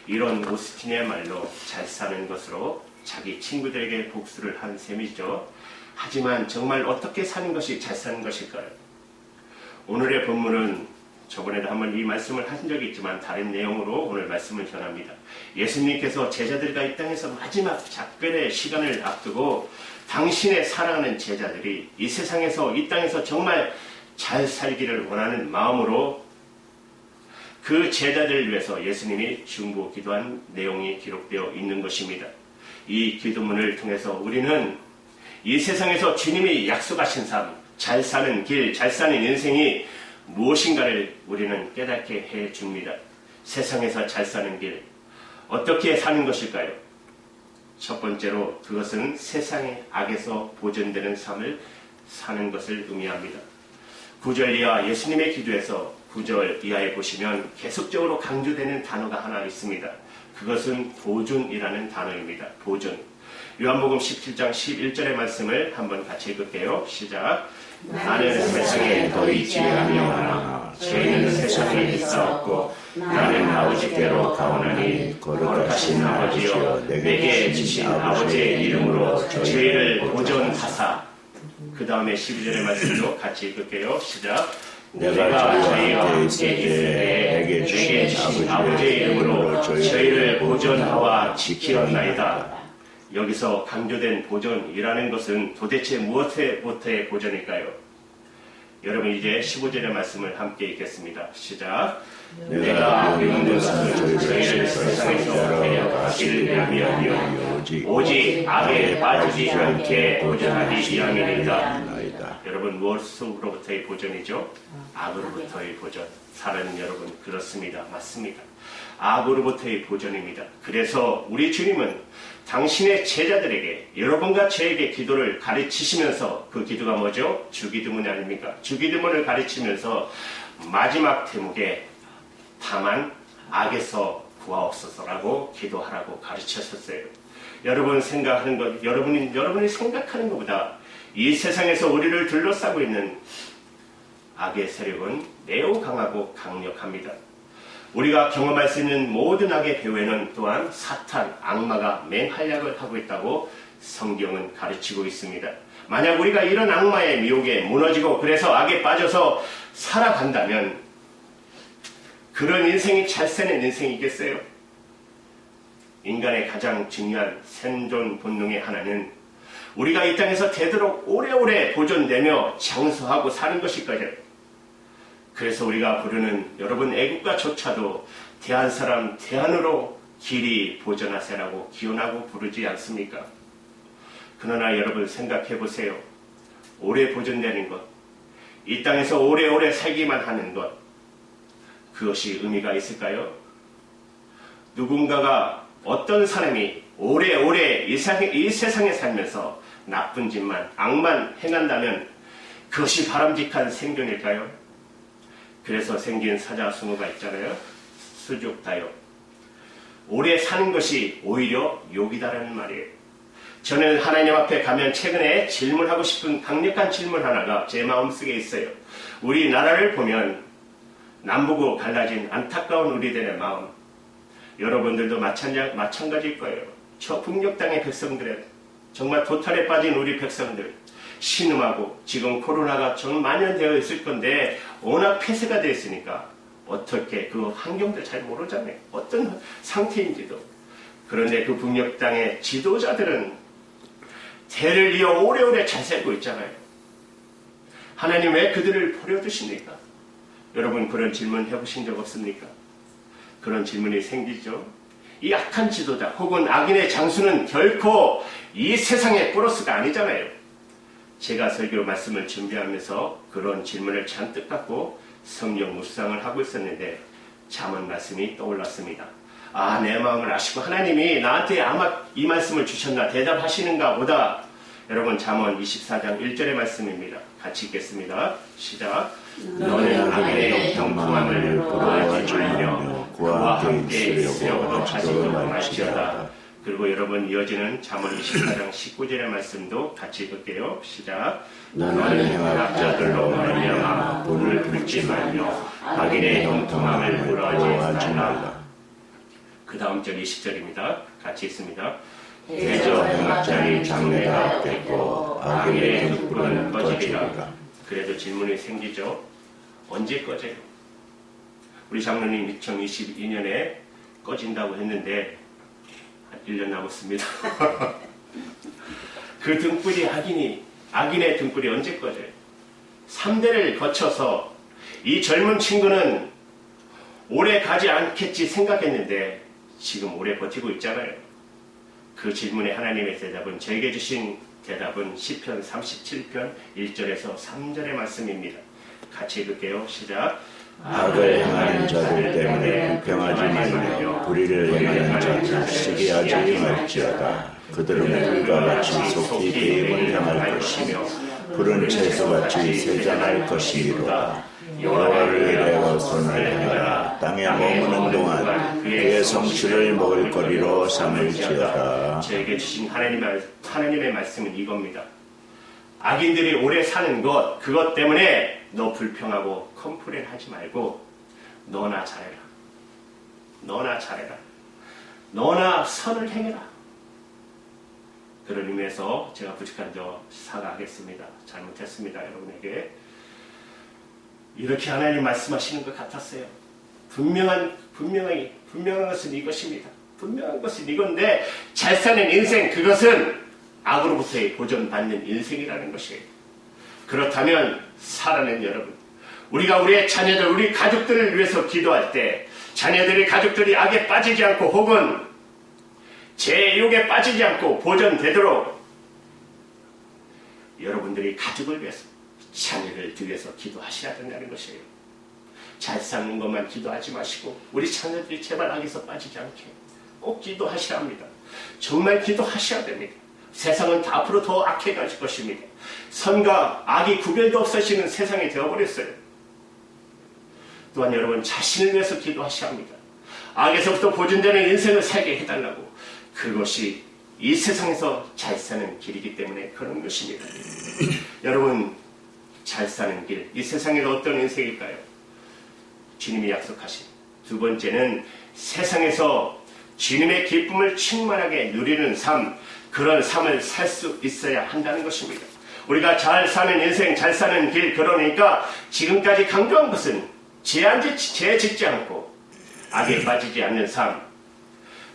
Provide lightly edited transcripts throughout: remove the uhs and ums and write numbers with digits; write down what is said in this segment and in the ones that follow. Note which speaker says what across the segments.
Speaker 1: 이런 오스틴의말로 잘 사는 것으로 자기 친구들에게 복수를 한 셈이죠. 하지만 정말 어떻게 사는 것이 잘 사는 것일까요? 오늘의 본문은 저번에도 한번 이 말씀을 한 적이 있지만 다른 내용으로 오늘 말씀을 전합니다. 예수님께서 제자들과 이 땅에서 마지막 작별의 시간을 앞두고 당신의 사랑하는 제자들이 이 세상에서 이 땅에서 정말 잘 살기를 원하는 마음으로 그 제자들을 위해서 예수님이 중보 기도한 내용이 기록되어 있는 것입니다. 이 기도문을 통해서 우리는 이 세상에서 주님이 약속하신 삶, 잘 사는 길, 잘 사는 인생이 무엇인가를 우리는 깨닫게 해줍니다. 세상에서 잘 사는 길, 어떻게 사는 것일까요? 첫 번째로 그것은 세상의 악에서 보존되는 삶을 사는 것을 의미합니다. 9절 이하 예수님의 기도에서 9절 이하에 보시면 계속적으로 강조되는 단어가 하나 있습니다. 그것은 보존이라는 단어입니다. 보존. 요한복음 17장 11절의 말씀을 한번 같이 읽을게요. 시작. 나는 세상에 너희 아니하나 저희는 세상에 있사옵고 나는 아버지께로 가오나니 거룩하신 아버지여 내게 주신 아버지의 이름으로 저희를 보존하사. 그 다음에 12절의 말씀도 같이 읽을게요. 시작. 내가 저희와 함께 있을 때 내게 주신 아버지의 이름으로 저희를 보존하와 지키었나이다. 여기서 강조된 보존이라는 것은 도대체 무엇의 보존일까요? 여러분 이제 15절의 말씀을 함께 읽겠습니다. 시작. 내가 명하는 것은 저희를 세상에서 데려가기를 위함이며 오직 악에 빠지지 않게 보존하기 위함이니이다. 여러분 무엇으로부터의 보존이죠? 악으로부터의 보존. 사랑하는 여러분 그렇습니다. 맞습니다. 악으로부터의 보존입니다. 그래서 우리 주님은 당신의 제자들에게 여러분과 저에게 기도를 가르치시면서 그 기도가 뭐죠? 주기도문 아닙니까? 주기도문을 가르치면서 마지막 대목에 다만 악에서 구하옵소서라고 기도하라고 가르치셨어요. 여러분 생각하는 것, 여러분이 생각하는 것보다 이 세상에서 우리를 둘러싸고 있는 악의 세력은 매우 강하고 강력합니다. 우리가 경험할 수 있는 모든 악의 배후에는 또한 사탄, 악마가 맹활약을 하고 있다고 성경은 가르치고 있습니다. 만약 우리가 이런 악마의 미혹에 무너지고 그래서 악에 빠져서 살아간다면 그런 인생이 잘 사는 인생이겠어요? 인간의 가장 중요한 생존 본능의 하나는 우리가 이 땅에서 되도록 오래오래 보존되며 장수하고 사는 것일 거예요. 그래서 우리가 부르는 여러분 애국가조차도 대한 사람 대한으로 길이 보존하세라고 기원하고 부르지 않습니까? 그러나 여러분 생각해 보세요. 오래 보존되는 것, 이 땅에서 오래오래 살기만 하는 것, 그것이 의미가 있을까요? 누군가가 어떤 사람이 오래오래 이 세상에 살면서 나쁜 짓만, 악만 행한다면 그것이 바람직한 생존일까요? 그래서 생긴 사자성어가 있잖아요. 수족다욕. 오래 사는 것이 오히려 욕이다라는 말이에요. 저는 하나님 앞에 가면 최근에 질문하고 싶은 강력한 질문 하나가 제 마음속에 있어요. 우리나라를 보면 남북으로 갈라진 안타까운 우리들의 마음. 여러분들도 마찬가지일 거예요. 저 북녘 땅의 백성들의 정말 도탈에 빠진 우리 백성들. 신음하고 지금 코로나가 좀 만연되어 있을 건데 워낙 폐쇄가 되어 있으니까 어떻게 그 환경도 잘 모르잖아요. 어떤 상태인지도. 그런데 그 북녘 땅의 지도자들은 대를 이어 오래오래 잘 살고 있잖아요. 하나님 왜 그들을 버려두십니까? 여러분 그런 질문 해보신 적 없습니까? 그런 질문이 생기죠. 이 악한 지도자 혹은 악인의 장수는 결코 이 세상의 플러스가 아니잖아요. 제가 설교 말씀을 준비하면서 그런 질문을 잔뜩 갖고 성경 묵상을 하고 있었는데 잠언 말씀이 떠올랐습니다. 아, 내 마음을 아시고 하나님이 나한테 아마 이 말씀을 주셨나 대답하시는가 보다. 여러분 잠언 24장 1절의 말씀입니다. 같이 읽겠습니다. 시작. 너는 악인의 형통함을 부러워하지 말며 그와 함께 있으려고도 하지도 말지어다. 그리고 여러분 이어지는 잠언 24장 19절의 말씀도 같이 읽을게요. 시작. 너는 행악자들로 말미암아 분을 불지 말며 악인의 형통함을 부러워하지 말라. 그 다음 절 20절입니다. 같이 읽습니다.
Speaker 2: 대저 행악자의 장래가 없겠고 악인의 등불은 꺼지리라.
Speaker 1: 그래도 질문이 생기죠. 언제 꺼져요? 우리 장로님 2022년에 꺼진다고 했는데 한 1년 남았습니다. 그 등불이 악인의 등불이 언제 꺼져요? 3대를 거쳐서 이 젊은 친구는 오래 가지 않겠지 생각했는데 지금 오래 버티고 있잖아요. 그 질문에 하나님의 대답은, 저에게 주신 대답은 시편 37편 1절에서 3절의 말씀입니다. 같이 읽을게요. 시작.
Speaker 2: 악을 행하는 자들 때문에 불평하지 말며 불의를 행하는 자들 시기하지 말지어다. 그들은 불과 같이 속히 계획을 향할 것이며 푸른 채소같이 세장할 것이로다. 여호와를 위하여 손을 행하라. 땅에 머무는 동안 그의 성취를 먹을 거리로 삼을지어다.
Speaker 1: 저에게 주신 하나님의 말씀은 이겁니다. 악인들이 오래 사는 것, 그것 때문에 너 불평하고 컴플레인 하지 말고 너나 잘해라. 너나 잘해라. 너나 선을 행해라. 그런 의미에서 제가 부족한 점 사과하겠습니다. 잘못했습니다. 여러분에게. 이렇게 하나님 말씀하시는 것 같았어요. 분명한 것은 이것입니다. 분명한 것은 이건데 잘 사는 인생, 그것은 악으로부터의 보존받는 인생이라는 것이에요. 그렇다면 사랑하는 여러분, 우리가 우리의 자녀들, 우리 가족들을 위해서 기도할 때 자녀들이 가족들이 악에 빠지지 않고 혹은 제 유혹에 빠지지 않고 보존되도록 여러분들이 가족을 위해서, 자녀를 위해서 기도하셔야 된다는 것이에요. 잘 사는 것만 기도하지 마시고 우리 자녀들이 제발 악에서 빠지지 않게 꼭 기도하셔야 합니다. 정말 기도하셔야 됩니다. 세상은 다 앞으로 더 악해질 것입니다. 선과 악이 구별도 없어지는 세상이 되어버렸어요. 또한 여러분 자신을 위해서 기도하셔야 합니다. 악에서부터 보존되는 인생을 살게 해달라고. 그것이 이 세상에서 잘 사는 길이기 때문에 그런 것입니다. 여러분 잘 사는 길, 이 세상에서 어떤 인생일까요? 주님이 약속하신 두 번째는 세상에서 주님의 기쁨을 충만하게 누리는 삶, 그런 삶을 살 수 있어야 한다는 것입니다. 우리가 잘 사는 인생, 잘 사는 길, 그러니까 지금까지 강조한 것은 죄 짓지 않고 악에 빠지지 않는 삶,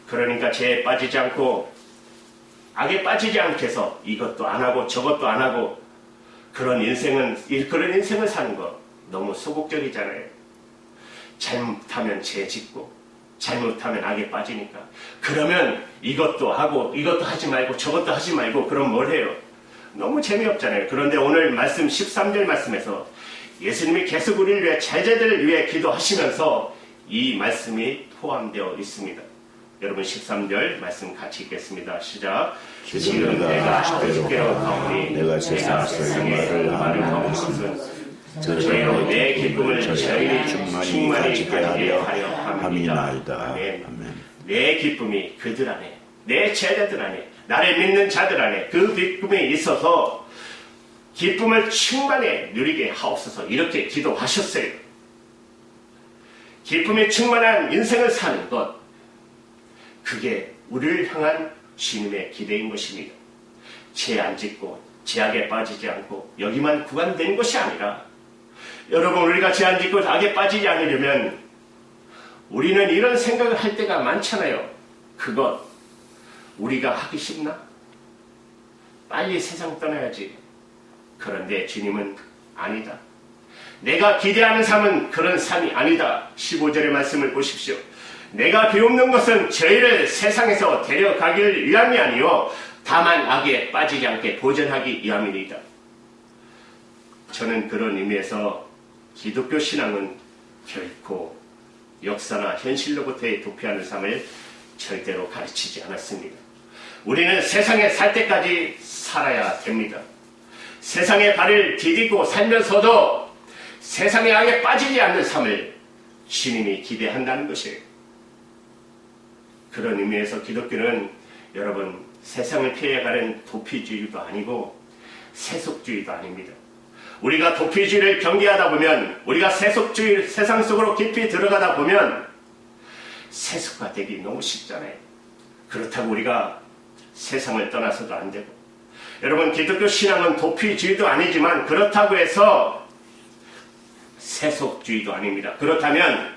Speaker 1: 그러니까 죄에 빠지지 않고 악에 빠지지 않게 해서 이것도 안 하고 저것도 안 하고 그런 인생을 사는 거 너무 소극적이잖아요. 잘못하면 죄 짓고 잘못하면 악에 빠지니까. 그러면 이것도 하고 이것도 하지 말고 저것도 하지 말고 그럼 뭘 해요? 너무 재미없잖아요. 그런데 오늘 말씀 13절 말씀에서 예수님이 계속 우리를 위해 제자들을 위해 기도하시면서 이 말씀이 포함되어 있습니다. 여러분 13절 말씀 같이 읽겠습니다. 시작.
Speaker 2: 지금 내가 주께로 가오니 내가 세상에서 말을 하는 것은 저희로 내 기쁨을 저희를 충만히 가지게 하려 함이나이다. 아멘.
Speaker 1: 내 기쁨이 그들 안에, 내 제자들 안에, 나를 믿는 자들 안에 그 기쁨이 있어서 기쁨을 충만히 누리게 하옵소서. 이렇게 기도하셨어요. 기쁨이 충만한 인생을 사는 것, 그게 우리를 향한 주님의 기대인 것입니다. 죄 안 짓고 죄악에 빠지지 않고 여기만 구간된 것이 아니라, 여러분 우리가 죄 안 짓고 악에 빠지지 않으려면 우리는 이런 생각을 할 때가 많잖아요. 그것 우리가 하기 쉽나? 빨리 세상 떠나야지. 그런데 주님은 아니다. 내가 기대하는 삶은 그런 삶이 아니다. 15절의 말씀을 보십시오. 내가 비옵는 것은 저희를 세상에서 데려가기를 위함이 아니요 다만 악에 빠지지 않게 보존하기 위함이니이다. 저는 그런 의미에서 기독교 신앙은 결코 역사나 현실로부터의 도피하는 삶을 절대로 가르치지 않았습니다. 우리는 세상에 살 때까지 살아야 됩니다. 세상에 발을 디디고 살면서도 세상의 악에 빠지지 않는 삶을 주님이 기대한다는 것이에요. 그런 의미에서 기독교는 여러분 세상을 피해가는 도피주의도 아니고 세속주의도 아닙니다. 우리가 도피주의를 경계하다 보면, 우리가 세속주의 세상 속으로 깊이 들어가다 보면 세속화 되기 너무 쉽잖아요. 그렇다고 우리가 세상을 떠나서도 안 되고, 여러분 기독교 신앙은 도피주의도 아니지만 그렇다고 해서 세속주의도 아닙니다. 그렇다면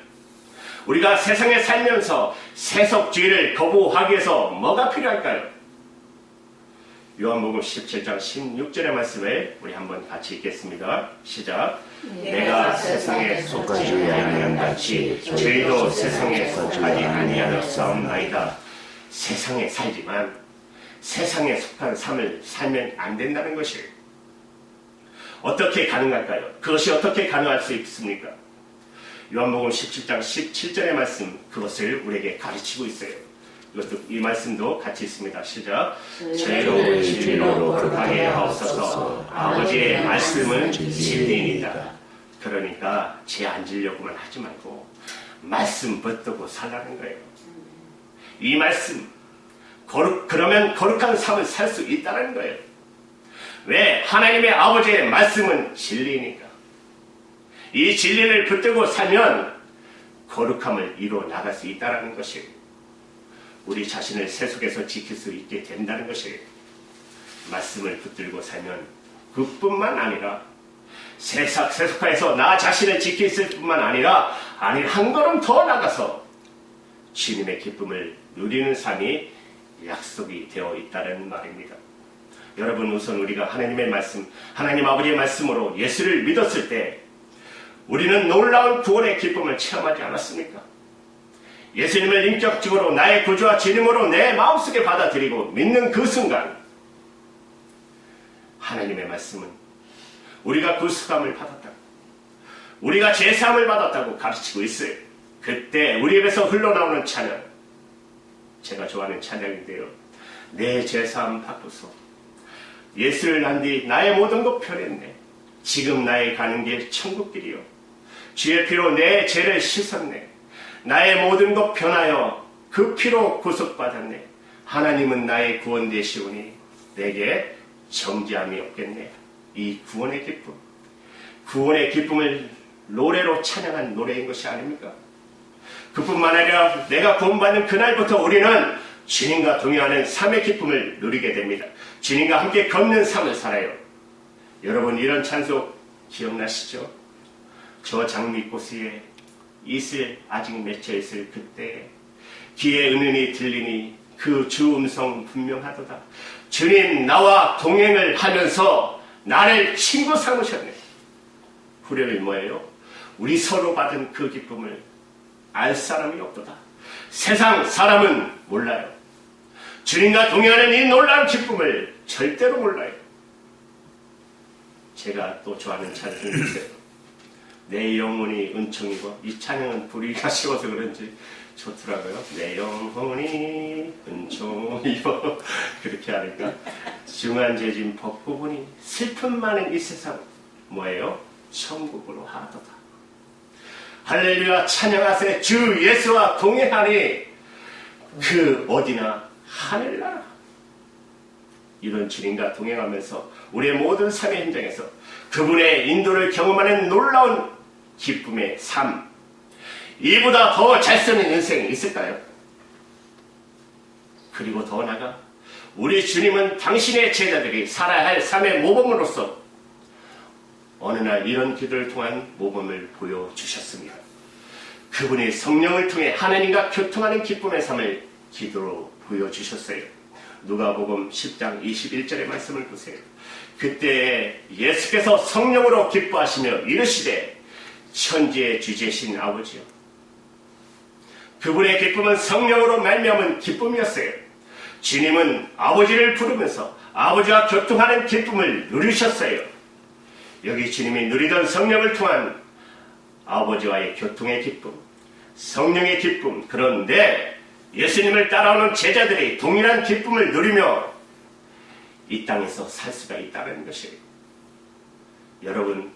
Speaker 1: 우리가 세상에 살면서 세속주의를 거부하기 위해서 뭐가 필요할까요? 요한복음 17장 16절의 말씀을 우리 한번 같이 읽겠습니다. 시작. 내가 세상에 속하지 아니한 같이 저희도 세상에 속하지 아니하였사옵나이다. 세상에 살지만 세상에 속한 삶을 살면 안 된다는 것이에요. 어떻게 가능할까요? 그것이 어떻게 가능할 수 있습니까? 요한복음 17장 17절의 말씀, 그것을 우리에게 가르치고 있어요. 이 말씀도 같이 있습니다. 시작. 저희로 진리로 거룩하게 하옵소서. 아버지의 말씀은 진리입니다. 그러니까 죄 안 지려고만 하지 말고 말씀 붙들고 살라는 거예요. 이 말씀, 그러면 거룩한 삶을 살 수 있다는 거예요. 왜? 하나님의 아버지의 말씀은 진리니까. 이 진리를 붙들고 살면 거룩함을 이루어 나갈 수 있다는 것이에요. 우리 자신을 세속에서 지킬 수 있게 된다는 것이에요. 말씀을 붙들고 살면 그뿐만 아니라 세속화에서 나 자신을 지킬 뿐만 아니라 한 걸음 더 나가서 주님의 기쁨을 누리는 삶이 약속이 되어 있다는 말입니다. 여러분, 우선 우리가 하나님의 말씀, 하나님 아버지의 말씀으로 예수를 믿었을 때 우리는 놀라운 구원의 기쁨을 체험하지 않았습니까? 예수님을 인격적으로 나의 구주와 주님으로 내 마음속에 받아들이고 믿는 그 순간 하나님의 말씀은 우리가 구속함을 받았다고, 우리가 죄사함을 받았다고 가르치고 있어요. 그때 우리 입에서 흘러나오는 찬양, 제가 좋아하는 찬양인데요. 내 죄사함 받고서 예수를 난 뒤 나의 모든 것 편했네. 지금 나의 가는 길 천국길이요. 주의 피로 내 죄를 씻었네. 나의 모든 것 변하여 그 피로 구속받았네. 하나님은 나의 구원 되시오니 내게 정죄함이 없겠네. 이 구원의 기쁨, 구원의 기쁨을 노래로 찬양한 노래인 것이 아닙니까? 그뿐만 아니라 내가 구원받는 그날부터 우리는 주님과 동행하는 삶의 기쁨을 누리게 됩니다. 주님과 함께 걷는 삶을 살아요. 여러분, 이런 찬송 기억나시죠? 저 장미꽃에 이슬 아직 맺혀 있을 그때 귀에 은은히 들리니 그 주 음성 분명하도다. 주님 나와 동행을 하면서 나를 친구 삼으셨네. 후렴이 뭐예요? 우리 서로 받은 그 기쁨을 알 사람이 없도다. 세상 사람은 몰라요. 주님과 동행하는 이 놀라운 기쁨을 절대로 몰라요. 제가 또 좋아하는 찬송이 있어요. 내 영혼이 은총이고, 이 찬양은 부르기가 쉬워서 그런지 좋더라고요. 내 영혼이 은총이고 그렇게 하니까 중한죄짐 벗고 보니 슬픔 많은 이 세상 뭐예요? 천국으로 하도다. 할렐루야 찬양하세. 주 예수와 동행하니 그 어디나 하늘나라. 이런 주님과 동행하면서 우리의 모든 삶의 현장에서 그분의 인도를 경험하는 놀라운 기쁨의 삶, 이보다 더 잘 쓰는 인생이 있을까요? 그리고 더 나아가 우리 주님은 당신의 제자들이 살아야 할 삶의 모범으로서 어느 날 이런 기도를 통한 모범을 보여주셨습니다. 그분이 성령을 통해 하나님과 교통하는 기쁨의 삶을 기도로 보여주셨어요. 누가복음 10장 21절의 말씀을 보세요. 그때 예수께서 성령으로 기뻐하시며 이르시되 천지의 주제신 아버지여. 그분의 기쁨은 성령으로 말미암은 기쁨이었어요. 주님은 아버지를 부르면서 아버지와 교통하는 기쁨을 누리셨어요. 여기 주님이 누리던 성령을 통한 아버지와의 교통의 기쁨, 성령의 기쁨. 그런데 예수님을 따라오는 제자들이 동일한 기쁨을 누리며 이 땅에서 살 수가 있다는 것이에요. 여러분,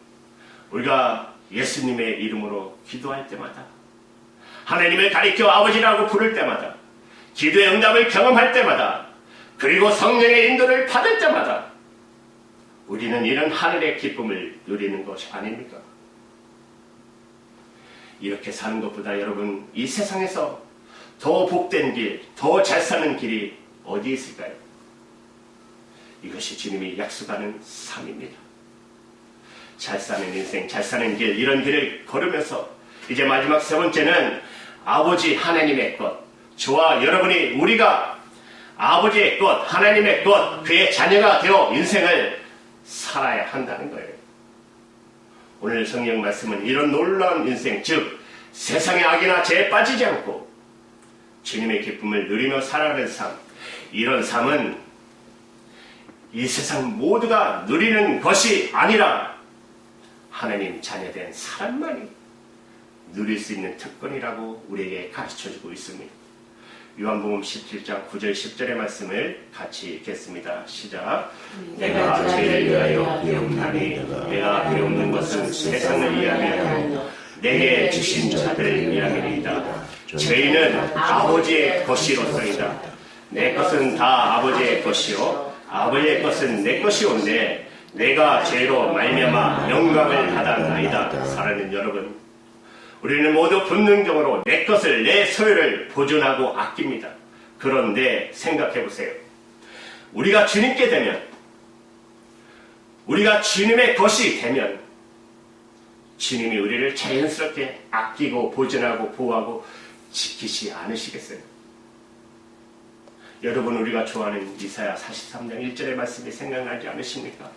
Speaker 1: 우리가 예수님의 이름으로 기도할 때마다, 하나님을 가리켜 아버지라고 부를 때마다, 기도의 응답을 경험할 때마다, 그리고 성령의 인도를 받을 때마다 우리는 이런 하늘의 기쁨을 누리는 것이 아닙니까? 이렇게 사는 것보다 여러분, 이 세상에서 더 복된 길, 더 잘 사는 길이 어디 있을까요? 이것이 주님이 약속하는 삶입니다. 잘 사는 인생, 잘 사는 길, 이런 길을 걸으면서 이제 마지막 세 번째는 아버지 하나님의 것, 저와 여러분이 우리가 아버지의 것, 하나님의 것, 그의 자녀가 되어 인생을 살아야 한다는 거예요. 오늘 성경 말씀은 이런 놀라운 인생, 즉 세상의 악이나 죄에 빠지지 않고 주님의 기쁨을 누리며 살아가는 삶, 이런 삶은 이 세상 모두가 누리는 것이 아니라 하나님 자녀된 사람만이 누릴 수 있는 특권이라고 우리에게 가르쳐주고 있습니다. 요한복음 17장 9절 10절의 말씀을 같이 읽겠습니다. 시작. 내가 죄를 위하여 배웠나니 내가 배우는 것은 세상을 위하여 내게 주신 자들을 위하여이다. 죄인은 아버지의 것이로서이다. 내 것은 다 아버지의 것이요 아버지의 것은 내 것이온데 내가 죄로 말미암아 영광을 받았나이다. 사랑하는 여러분, 우리는 모두 본능적으로 내 것을, 내 소유를 보존하고 아낍니다. 그런데 생각해 보세요. 우리가 주님께 되면, 우리가 주님의 것이 되면 주님이 우리를 자연스럽게 아끼고 보존하고 보호하고 지키지 않으시겠어요? 여러분, 우리가 좋아하는 이사야 43장 1절의 말씀이 생각나지 않으십니까?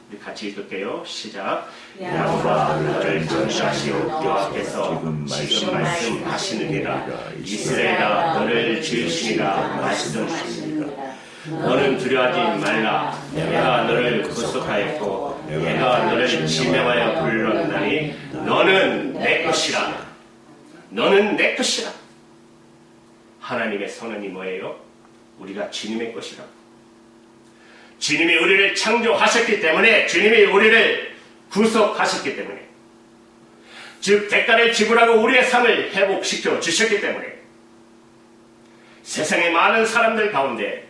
Speaker 1: 우리 같이 읽을게요. 시작. 야곱아 너를 전시하시오 여호와께서 지금 말씀하시느니라. 이스라엘아 너를 지으시니라 말씀하시니라. 너는 두려워하지 말라. 내가 너를 구속하였고 내가 너를 지명하여 불렀나니 너는 내 것이라. 너는 내 것이라. 하나님의 선언이 뭐예요? 우리가 주님의 것이라. 주님이 우리를 창조하셨기 때문에, 주님이 우리를 구속하셨기 때문에, 즉 대가를 지불하고 우리의 삶을 회복시켜 주셨기 때문에 세상의 많은 사람들 가운데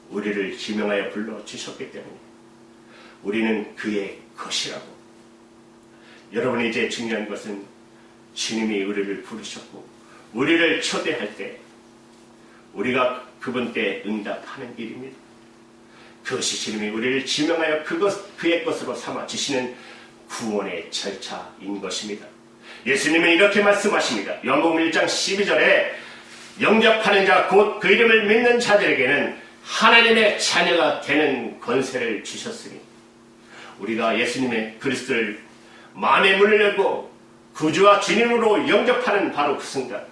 Speaker 1: 우리를 지명하여 불러주셨기 때문에 우리는 그의 것이라고. 여러분, 이제 중요한 것은 주님이 우리를 부르셨고 우리를 초대할 때 우리가 그분께 응답하는 일입니다. 그것이 주님이 우리를 지명하여 그의 것으로 삼아주시는 구원의 절차인 것입니다. 예수님은 이렇게 말씀하십니다. 요한복음 1장 12절에 영접하는 자 곧 그 이름을 믿는 자들에게는 하나님의 자녀가 되는 권세를 주셨으니, 우리가 예수님의 그리스도를 마음의 문을 열고 구주와 주님으로 영접하는 바로 그 순간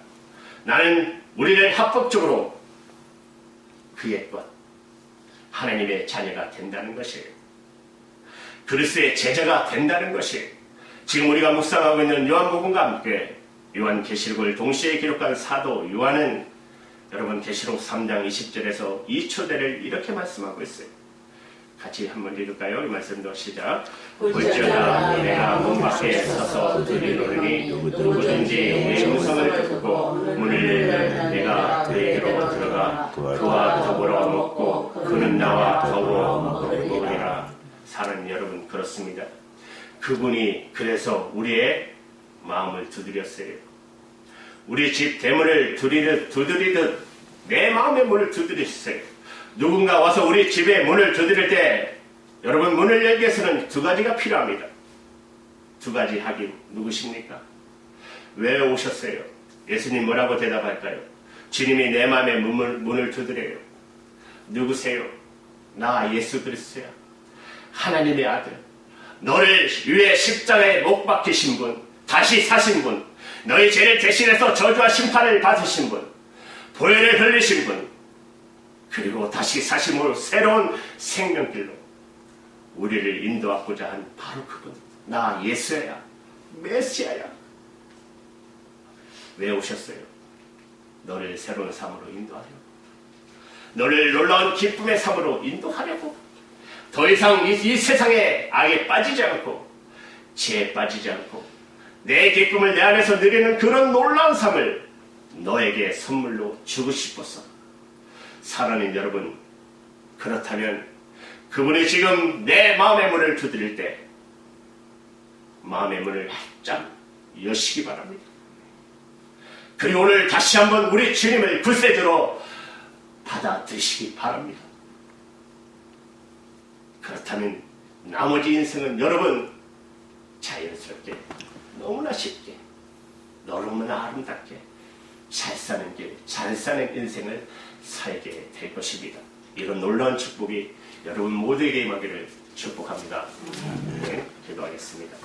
Speaker 1: 나는 우리를 합법적으로 그의 것, 하나님의 자녀가 된다는 것이에요. 그리스도의 제자가 된다는 것이에요. 지금 우리가 묵상하고 있는 요한복음과 함께 요한계시록을 동시에 기록한 사도 요한은 여러분 계시록 3장 20절에서 이 초대를 이렇게 말씀하고 있어요. 같이 한번 읽을까요? 이 말씀도 시작. 볼지어다 내가 문 밖에 서서 들으노니 누구든지 내 음성을 듣고 문을 열면 내가 그에게로 들어가 그와 더불어 먹고 그는 나와 더불어 먹으리라. 사랑하는 여러분, 그렇습니다. 그분이 그래서 우리의 마음을 두드렸어요. 우리 집 대문을 두드리듯 내 마음의 문을 두드리셨어요. 누군가 와서 우리 집의 문을 두드릴 때 여러분, 문을 열기 위해서는 두 가지가 필요합니다. 두 가지 하긴 누구십니까? 왜 오셨어요? 예수님 뭐라고 대답할까요? 주님이 내 마음의 문을 두드려요. 누구세요? 나 예수 그리스도야. 하나님의 아들. 너를 위해 십자가에 못 박히신 분, 다시 사신 분, 너희 죄를 대신해서 저주와 심판을 받으신 분, 보혈을 흘리신 분, 그리고 다시 사심으로 새로운 생명길로 우리를 인도하고자 한 바로 그분, 나 예수야, 메시아야. 왜 오셨어요? 너를 새로운 삶으로 인도하려고, 너를 놀라운 기쁨의 삶으로 인도하려고. 더 이상 이 세상의 악에 빠지지 않고 죄에 빠지지 않고 내 기쁨을 내 안에서 누리는 그런 놀라운 삶을 너에게 선물로 주고 싶어서. 사랑하는 여러분, 그렇다면 그분이 지금 내 마음의 문을 두드릴 때 마음의 문을 활짝 여시기 바랍니다. 그리고 오늘 다시 한번 우리 주님을 구세주로 받아들이시기 바랍니다. 그렇다면 나머지 인생은 여러분 자연스럽게 너무나 쉽게 너무나 아름답게 잘 사는 길, 잘 사는 인생을 살게 될 것입니다. 이런 놀라운 축복이 여러분 모두에게 임하기를 축복합니다. 네, 기도하겠습니다.